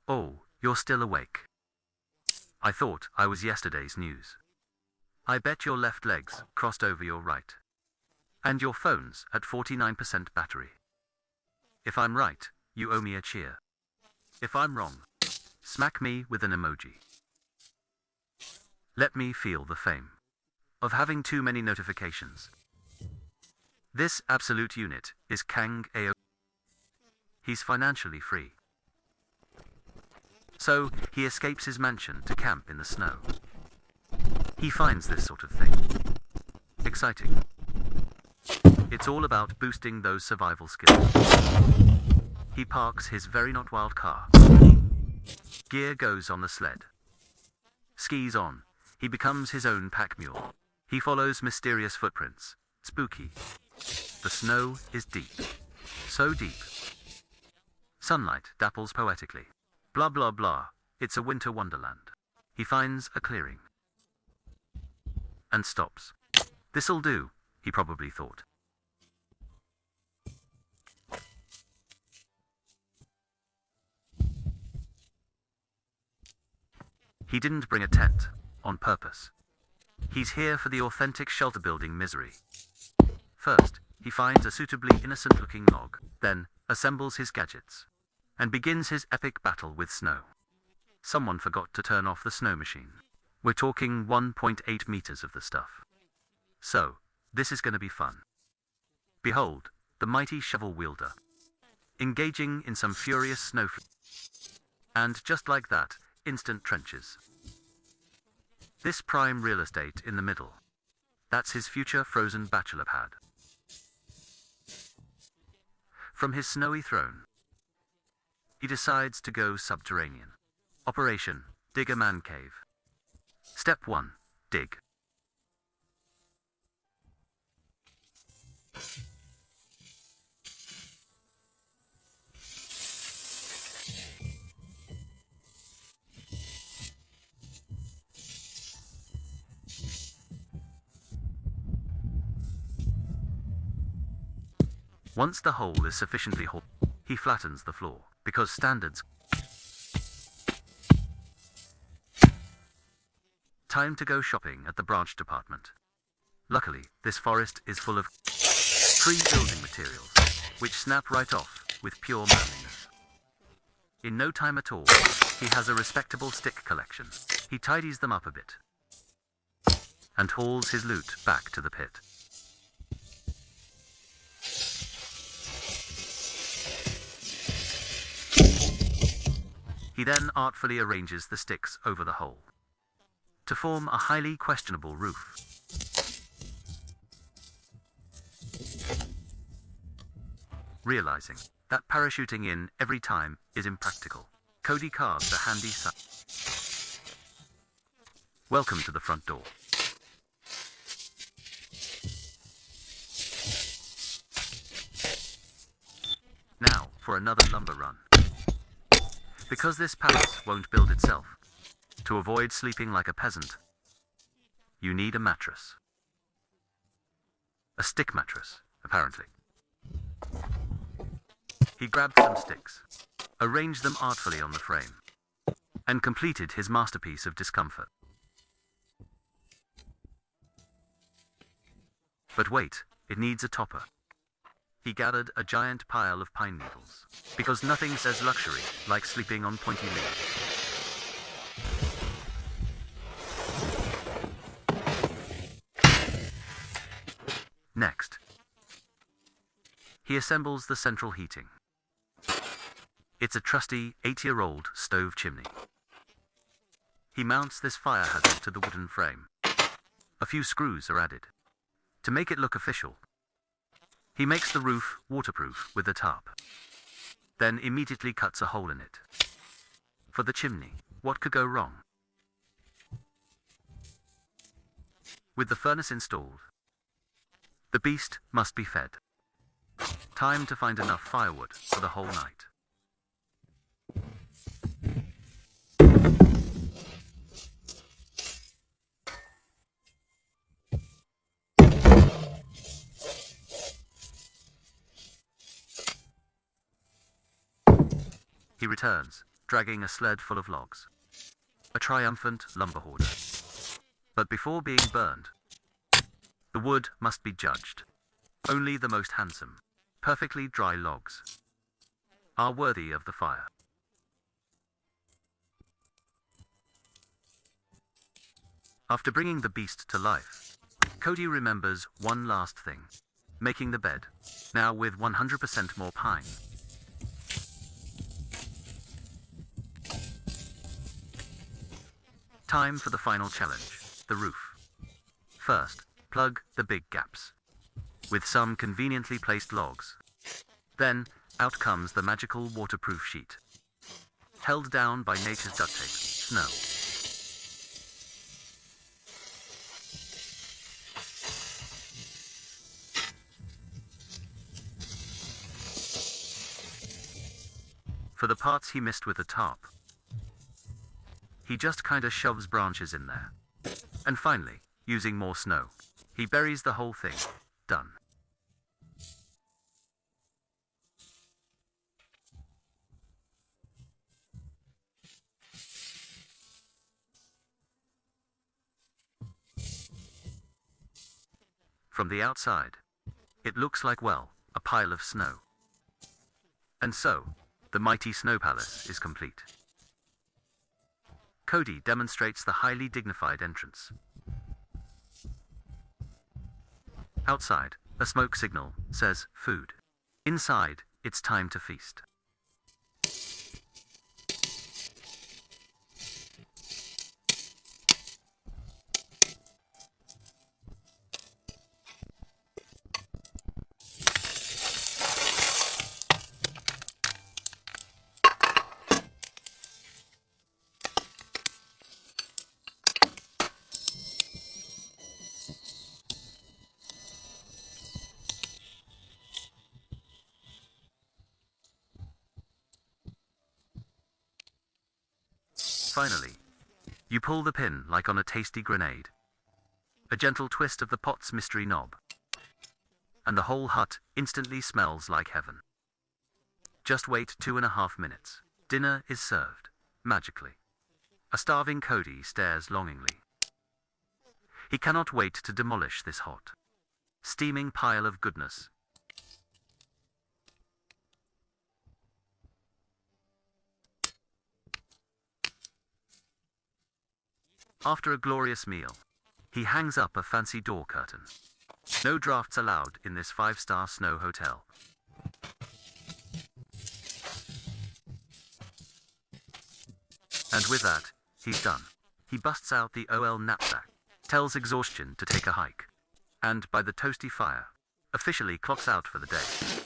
Oh, you're still awake. I thought I was yesterday's news. I bet your left leg's crossed over your right. And your phone's at 49% battery. If I'm right, you owe me a cheer. If I'm wrong, smack me with an emoji. Let me feel the fame of having too many notifications. This absolute unit is Kang Ao. He's financially free. So, he escapes his mansion to camp in the snow. He finds this sort of thing exciting. It's all about boosting those survival skills. He parks his very not wild car. Gear goes on the sled. Skis on. He becomes his own pack mule. He follows mysterious footprints. Spooky. The snow is deep. So deep. Sunlight dapples poetically. Blah blah blah. It's a winter wonderland. He finds a clearing. And stops. This'll do, he probably thought. He didn't bring a tent, on purpose. He's here for the authentic shelter-building misery. First, he finds a suitably innocent-looking log, then assembles his gadgets, and begins his epic battle with snow. Someone forgot to turn off the snow machine. We're talking 1.8 meters of the stuff. So, this is gonna be fun. Behold, the mighty shovel wielder, engaging in some furious snow. And just like that, instant trenches. This prime real estate in the middle. That's his future frozen bachelor pad. From his snowy throne, he decides to go subterranean. Operation, dig a man cave. Step 1, dig. Once the hole is sufficiently hollow, he flattens the floor, because standards. Time to go shopping at the branch department. Luckily, this forest is full of free building materials, which snap right off with pure manliness. In no time at all, he has a respectable stick collection. He tidies them up a bit and hauls his loot back to the pit. He then artfully arranges the sticks over the hole to form a highly questionable roof. Realizing that parachuting in every time is impractical, Cody carves a handy sign. Welcome to the front door. Now for another lumber run. Because this palace won't build itself, to avoid sleeping like a peasant, you need a mattress. A stick mattress, apparently. He grabbed some sticks, arranged them artfully on the frame, and completed his masterpiece of discomfort. But wait, it needs a topper. He gathered a giant pile of pine needles, because nothing says luxury like sleeping on pointy leaves. Next, he assembles the central heating. It's a trusty 8-year-old stove chimney. He mounts this fire hazard to the wooden frame. A few screws are added to make it look official. He makes the roof waterproof with a tarp, then immediately cuts a hole in it. For the chimney, what could go wrong? With the furnace installed, the beast must be fed. Time to find enough firewood for the whole night. He returns, dragging a sled full of logs. A triumphant lumber hoarder. But before being burned, the wood must be judged. Only the most handsome, perfectly dry logs are worthy of the fire. After bringing the beast to life, Cody remembers one last thing: making the bed, now with 100% more pine. Time for the final challenge, the roof. First, plug the big gaps with some conveniently placed logs. Then, out comes the magical waterproof sheet, held down by nature's duct tape, snow. For the parts he missed with the tarp, he just kinda shoves branches in there. And finally, using more snow, he buries the whole thing. Done. From the outside, it looks like, well, a pile of snow. And so, the mighty snow palace is complete. Cody demonstrates the highly dignified entrance. Outside, a smoke signal says food. Inside, it's time to feast. Finally, you pull the pin like on a tasty grenade. A gentle twist of the pot's mystery knob, and the whole hut instantly smells like heaven. Just wait 2.5 minutes. Dinner is served, magically. A starving Cody stares longingly. He cannot wait to demolish this hot, steaming pile of goodness. After a glorious meal, he hangs up a fancy door curtain. No drafts allowed in this 5-star snow hotel. And with that, he's done. He busts out the OL knapsack, tells exhaustion to take a hike, and by the toasty fire, officially clocks out for the day.